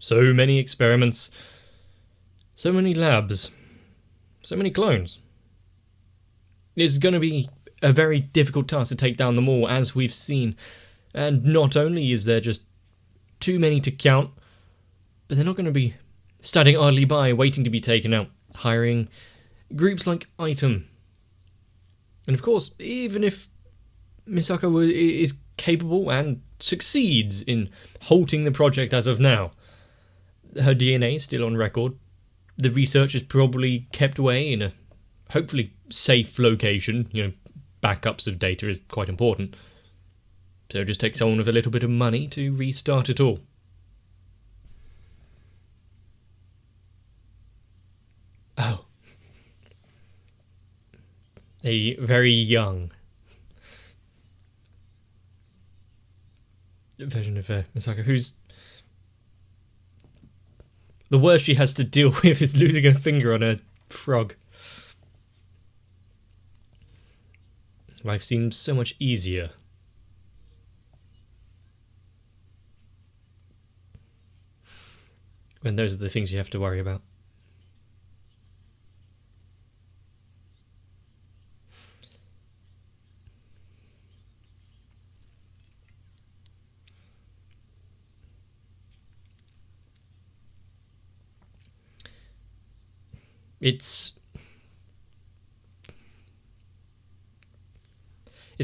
So many experiments, so many labs, so many clones. It's going to be a very difficult task to take down them all, as we've seen. And not only is there just too many to count, but they're not going to be standing idly by waiting to be taken out, hiring groups like Item. And of course, even if Misako is capable and succeeds in halting the project as of now, her DNA is still on record. The research is probably kept away in a hopefully safe location. Backups of data is quite important. So it just takes someone with a little bit of money to restart it all. Oh. A very young version of Misako, who's... The worst she has to deal with is losing a finger on a frog. Life seems so much easier. When those are the things you have to worry about. It's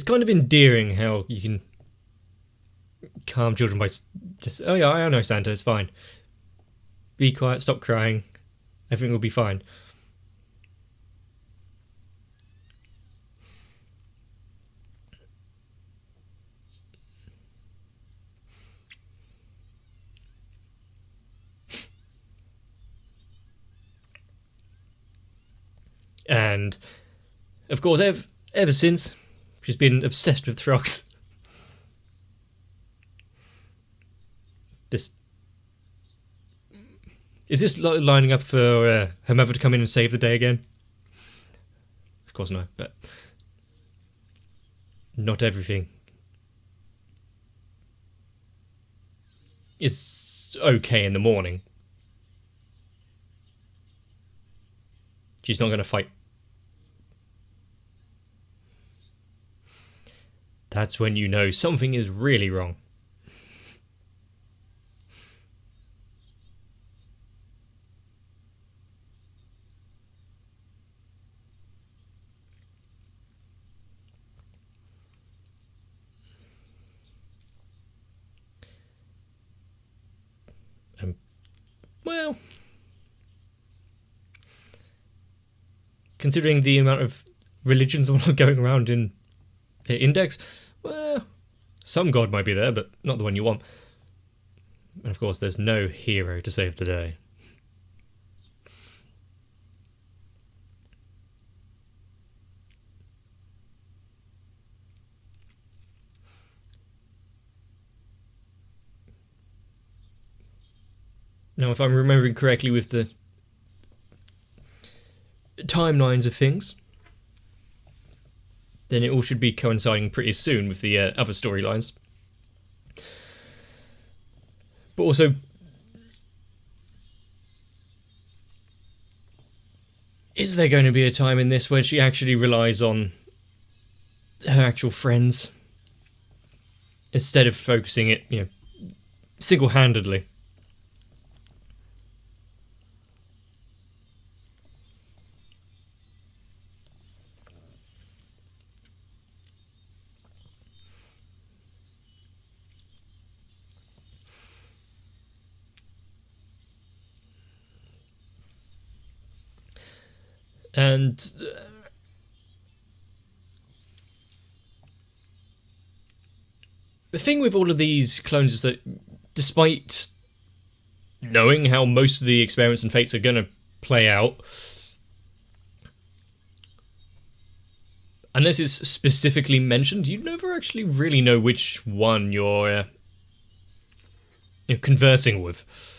kind of endearing how you can calm children by just, oh yeah, I know Santa, it's fine. Be quiet, stop crying, everything will be fine. And, of course, ever since, she's been obsessed with frogs. Is this lining up for her mother to come in and save the day again? Of course no, but not everything is okay in the morning. She's not going to fight. That's when you know something is really wrong. Well, considering the amount of religions going around in Index, well, some god might be there, but not the one you want. And of course, there's no hero to save the day. Now, if I'm remembering correctly with the timelines of things, then it all should be coinciding pretty soon with the other storylines. But also, is there going to be a time in this where she actually relies on her actual friends instead of focusing it, single-handedly? And the thing with all of these clones is that despite knowing how most of the experiments and fates are going to play out, unless it's specifically mentioned, you never actually really know which one you're conversing with.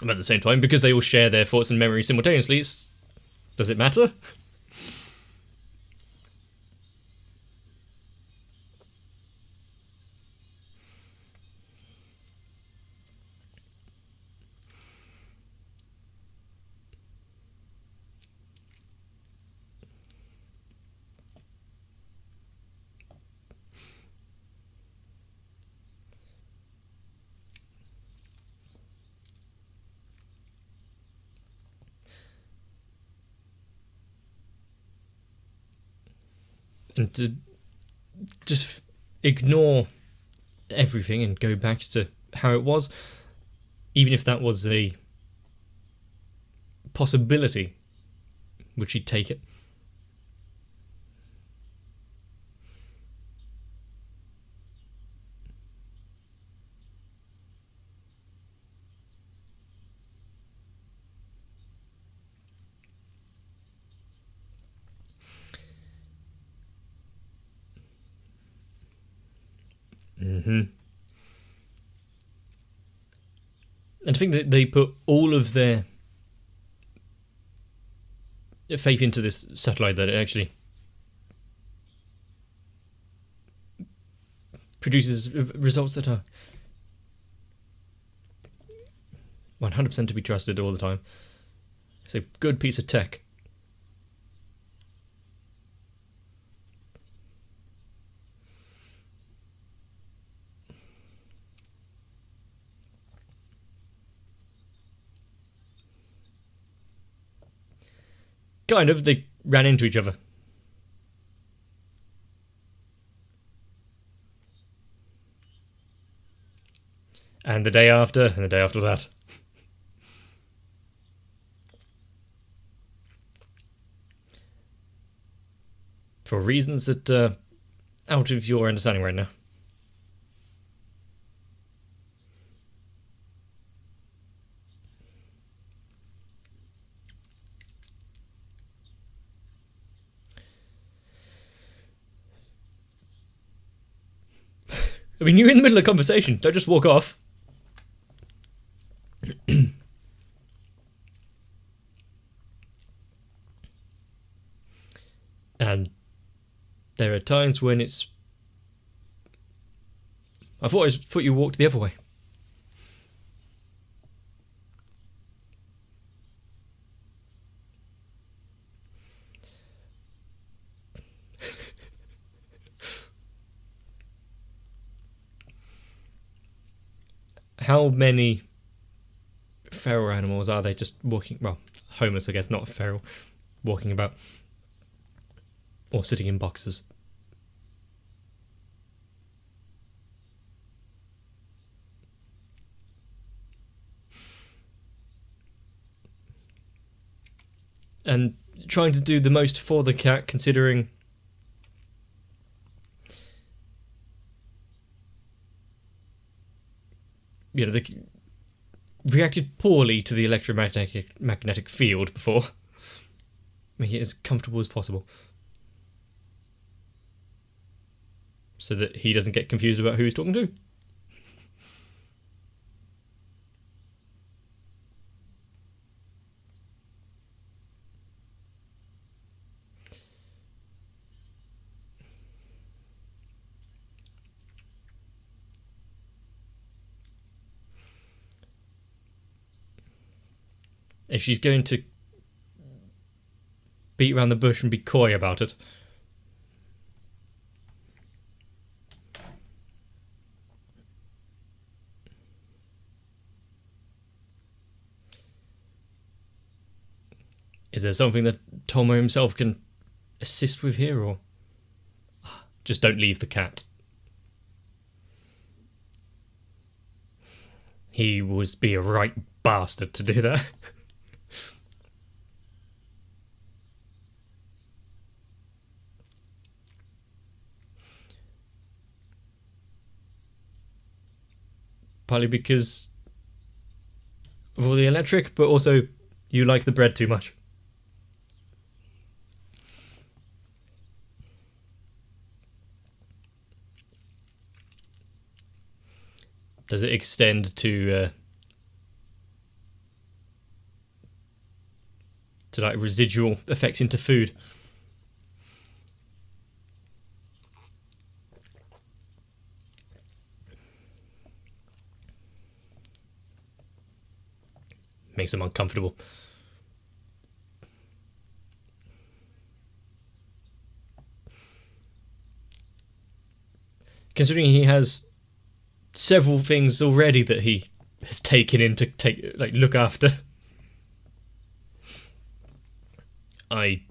But at the same time, because they all share their thoughts and memories simultaneously, does it matter? and to just ignore everything and go back to how it was, even if that was a possibility, would she take it? And I think that they put all of their faith into this satellite that it actually produces results that are 100% to be trusted all the time. It's a good piece of tech. Kind of, they ran into each other. And the day after, and the day after that. For reasons that are out of your understanding right now. I mean, you're in the middle of a conversation. Don't just walk off. And there are times when it's... I thought you walked the other way. How many feral animals are they just walking... Well, homeless, I guess, not feral. Walking about. Or sitting in boxes. And trying to do the most for the cat, considering... You know, they reacted poorly to the electromagnetic field before. Make it as comfortable as possible. So that he doesn't get confused about who he's talking to. If she's going to beat around the bush and be coy about it. Is there something that Tomo himself can assist with here, or just don't leave the cat? He would be a right bastard to do that. Partly because of all the electric, but also you like the bread too much. Does it extend to like residual effects into food? Makes him uncomfortable. Considering he has several things already that he has taken in to look after. I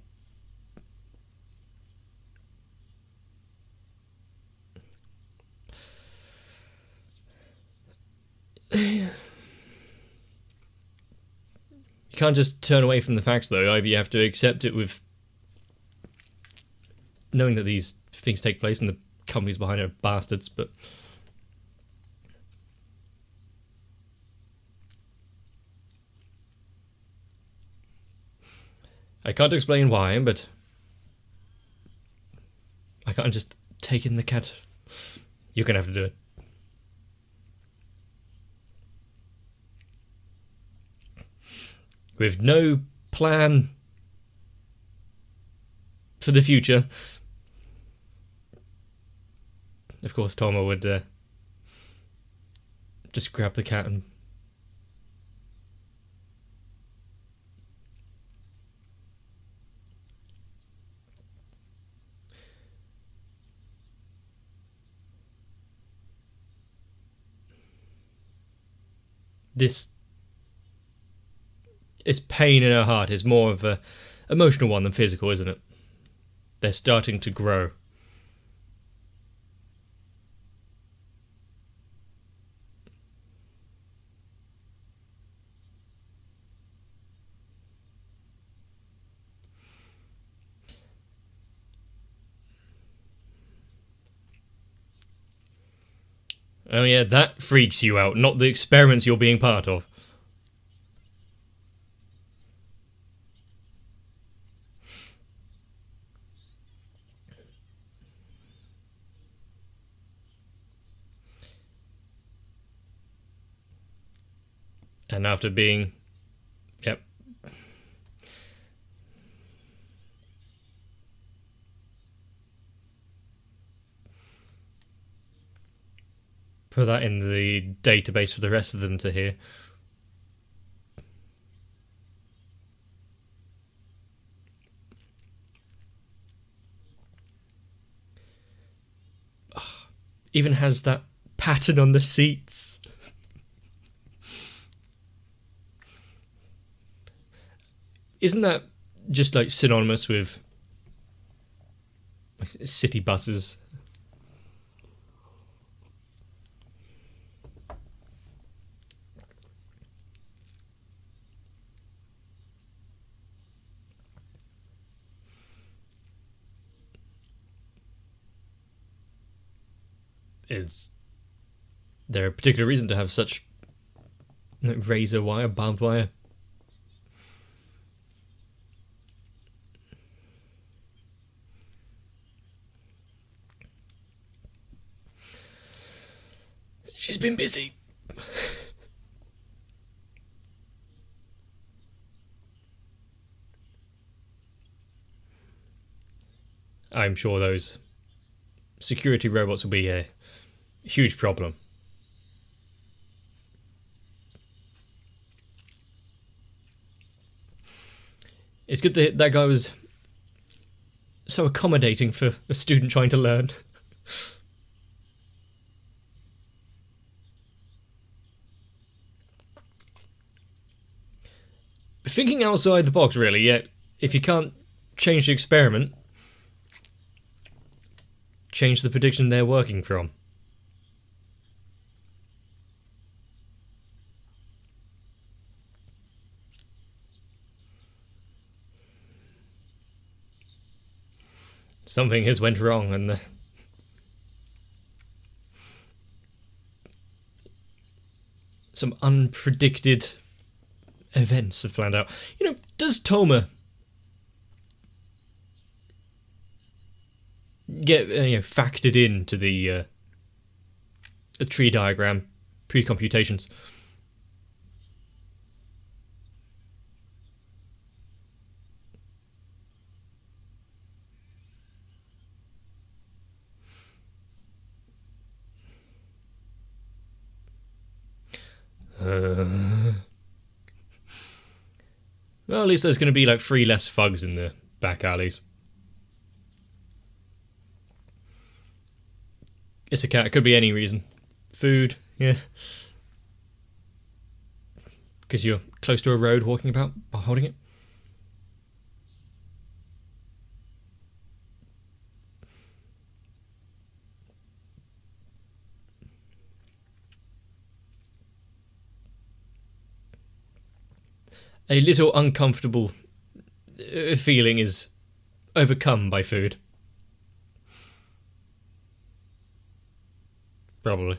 You can't just turn away from the facts, though. Either you have to accept it with knowing that these things take place and the companies behind it are bastards, but I can't explain why, but I can't just take in the cat. You're gonna have to do it. With no plan for the future. Of course, Tomo would just grab the cat and this pain in her heart is more of a emotional one than physical, isn't it? They're starting to grow. Oh yeah, that freaks you out, not the experiments you're being part of. And after being... Yep. Put that in the database for the rest of them to hear. Even has that pattern on the seats. Isn't that just like synonymous with like, city buses? Is there a particular reason to have such like, razor wire, barbed wire? She's been busy. I'm sure those security robots will be a huge problem. It's good that that guy was so accommodating for a student trying to learn. Thinking outside the box, really, yet if you can't change the experiment, change the prediction they're working from. Something has went wrong and some unpredicted events have planned out. You know, does Toma get factored into the tree diagram pre-computations? Well, at least there's going to be like 3 less thugs in the back alleys. It's a cat. It could be any reason. Food, yeah. Because you're close to a road walking about by holding it. a little uncomfortable feeling is overcome by food. Probably.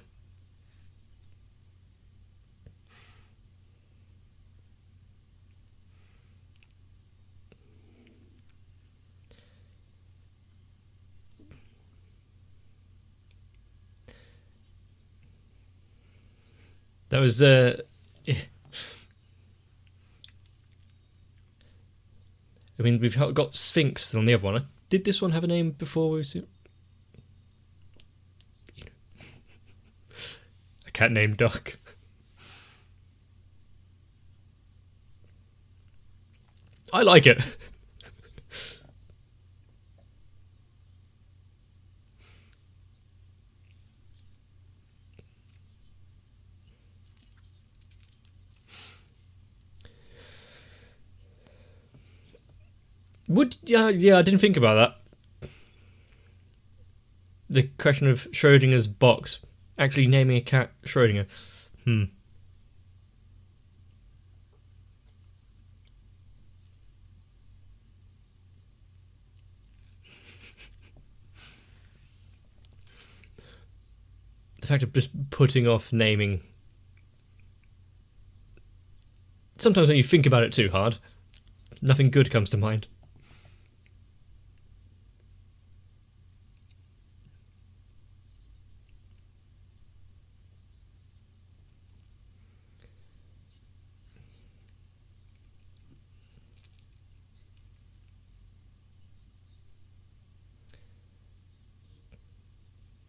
That was, I mean, we've got Sphinx on the other one. Did this one have a name before we see? A cat named Duck. I like it. Yeah, I didn't think about that. The question of Schrodinger's box. Actually naming a cat Schrodinger. The fact of just putting off naming. Sometimes when you think about it too hard, nothing good comes to mind.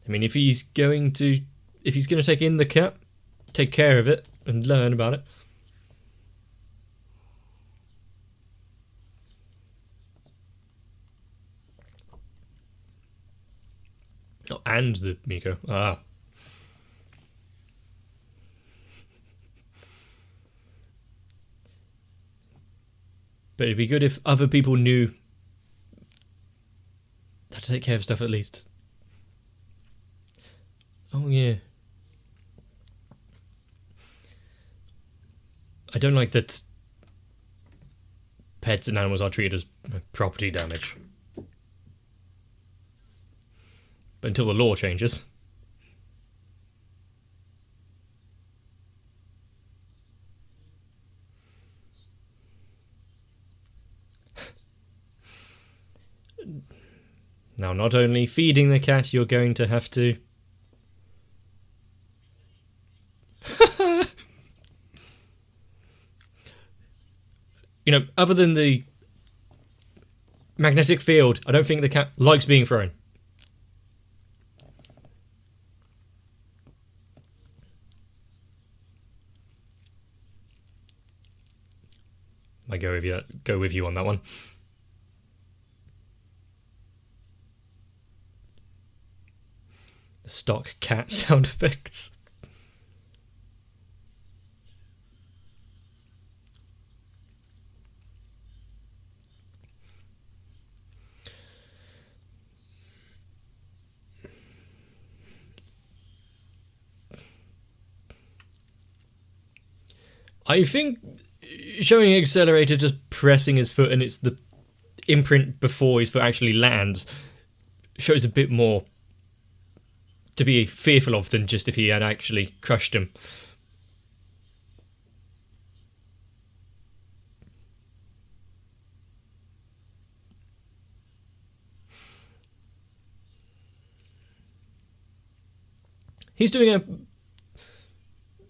I mean, if he's going to take in the cat, take care of it, and learn about it. Oh, and the Miko. Ah. But it'd be good if other people knew how to take care of stuff at least. Oh, yeah. I don't like that pets and animals are treated as property damage. But until the law changes. Now, not only feeding the cat, you're going to have to... You know, other than the magnetic field, I don't think the cat likes being thrown. I go with you on that one. Stock cat sound effects. I think showing Accelerator just pressing his foot and it's the imprint before his foot actually lands shows a bit more to be fearful of than just if he had actually crushed him. He's doing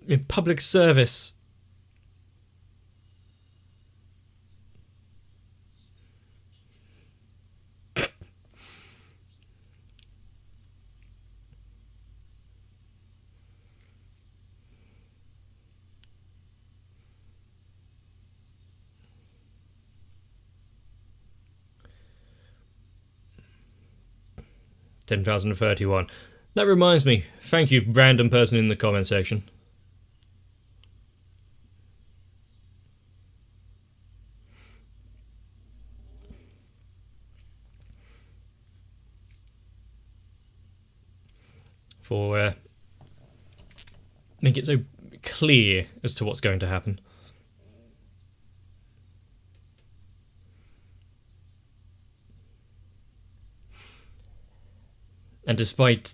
a public service. $10,031. That reminds me. Thank you, random person in the comment section. For make it so clear as to what's going to happen. And despite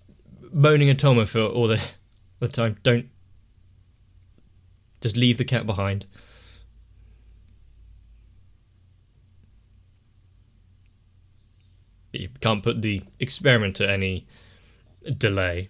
moaning at Tomo for all the time, don't just leave the cat behind. You can't put the experiment to any delay.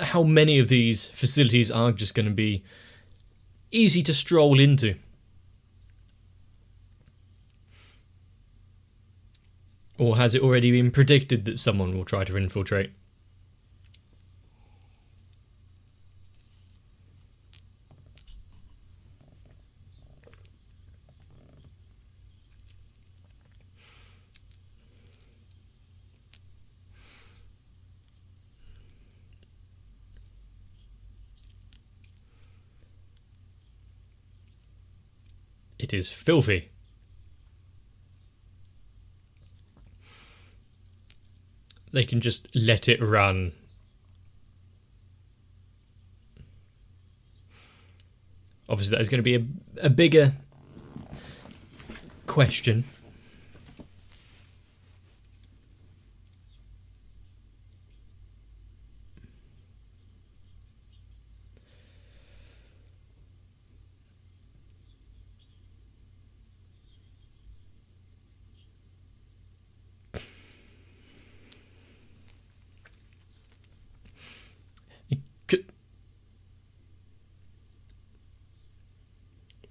How many of these facilities are just going to be easy to stroll into? Or has it already been predicted that someone will try to infiltrate? It is filthy. They can just let it run. Obviously, that is going to be a bigger question.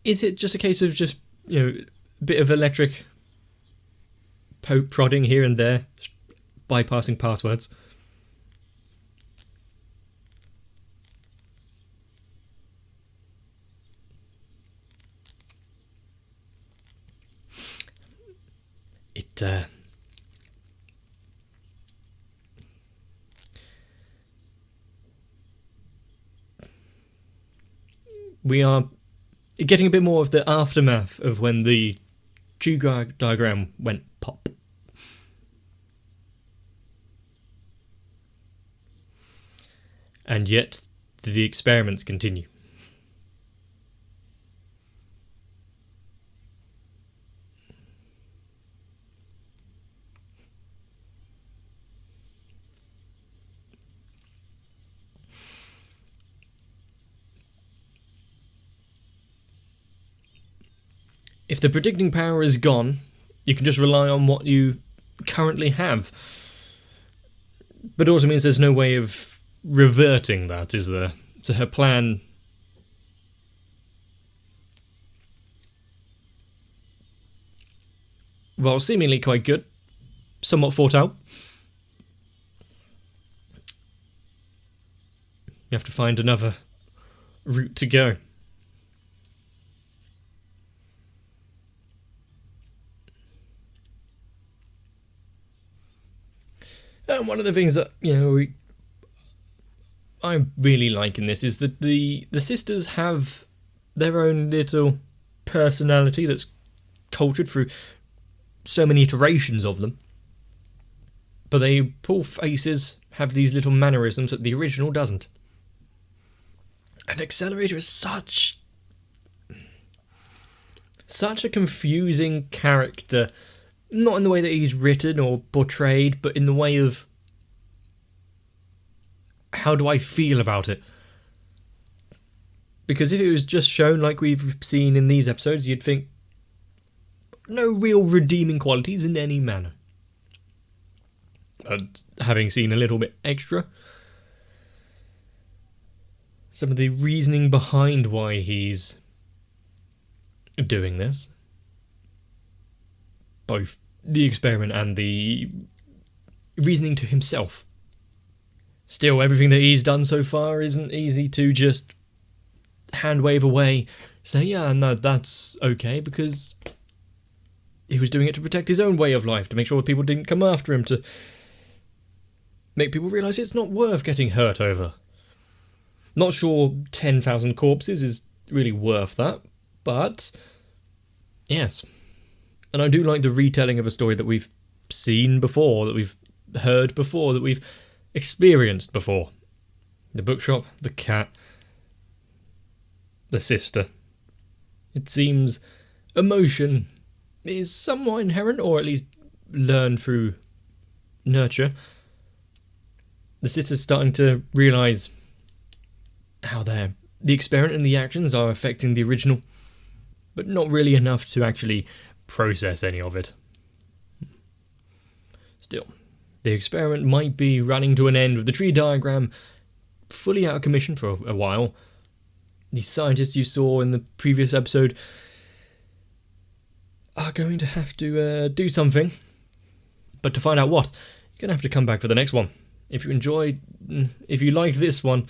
Is it just a case of just, a bit of electric prodding here and there, bypassing passwords? We are getting a bit more of the aftermath of when the true diagram went pop. And yet, the experiments continue. If the predicting power is gone, you can just rely on what you currently have. But it also means there's no way of reverting that, is there? So her plan... well, seemingly quite good. Somewhat thought out. You have to find another route to go. And one of the things that, I really like in this is that the sisters have their own little personality that's cultured through so many iterations of them. But they pull faces, have these little mannerisms that the original doesn't. And Accelerator is such a confusing character. Not in the way that he's written or portrayed, but in the way of how do I feel about it? Because if it was just shown like we've seen in these episodes, you'd think no real redeeming qualities in any manner. But having seen a little bit extra, some of the reasoning behind why he's doing this, both the experiment and the reasoning to himself. Still, everything that he's done so far isn't easy to just hand wave away, say, yeah, no, that's okay, because he was doing it to protect his own way of life, to make sure people didn't come after him, to make people realise it's not worth getting hurt over. Not sure 10,000 corpses is really worth that, but yes. And I do like the retelling of a story that we've seen before, that we've heard before, that we've experienced before. The bookshop, the cat, the sister. It seems emotion is somewhat inherent, or at least learned through nurture. The sister's starting to realise how the experiment and the actions are affecting the original, but not really enough to actually process any of it. Still, the experiment might be running to an end with the tree diagram fully out of commission for a while. The scientists you saw in the previous episode are going to have to do something. But to find out what, you're going to have to come back for the next one. If you liked this one,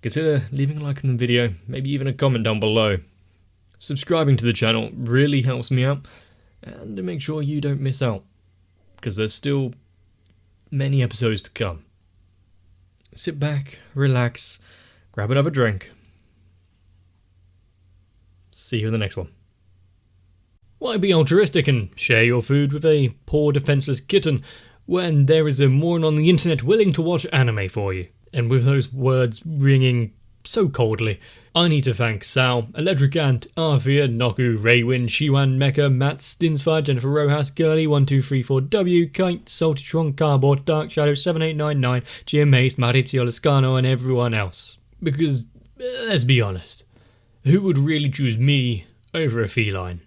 consider leaving a like on the video, maybe even a comment down below. Subscribing to the channel really helps me out, and to make sure you don't miss out, because there's still many episodes to come. Sit back, relax, grab another drink. See you in the next one. Why be altruistic and share your food with a poor defenseless kitten when there is a moron on the internet willing to watch anime for you? And with those words ringing so coldly, I need to thank Sal, Electric Ant, Arthea, Noku, Raywin, Shiwan, Mecha, Matt, Stinsfire, Jennifer Rojas, Girly, 1234W, Kite, Saltitron, Cardboard, Dark Shadow, 7899, GMAce, Maurizio Lascano, and everyone else. Because, let's be honest, who would really choose me over a feline?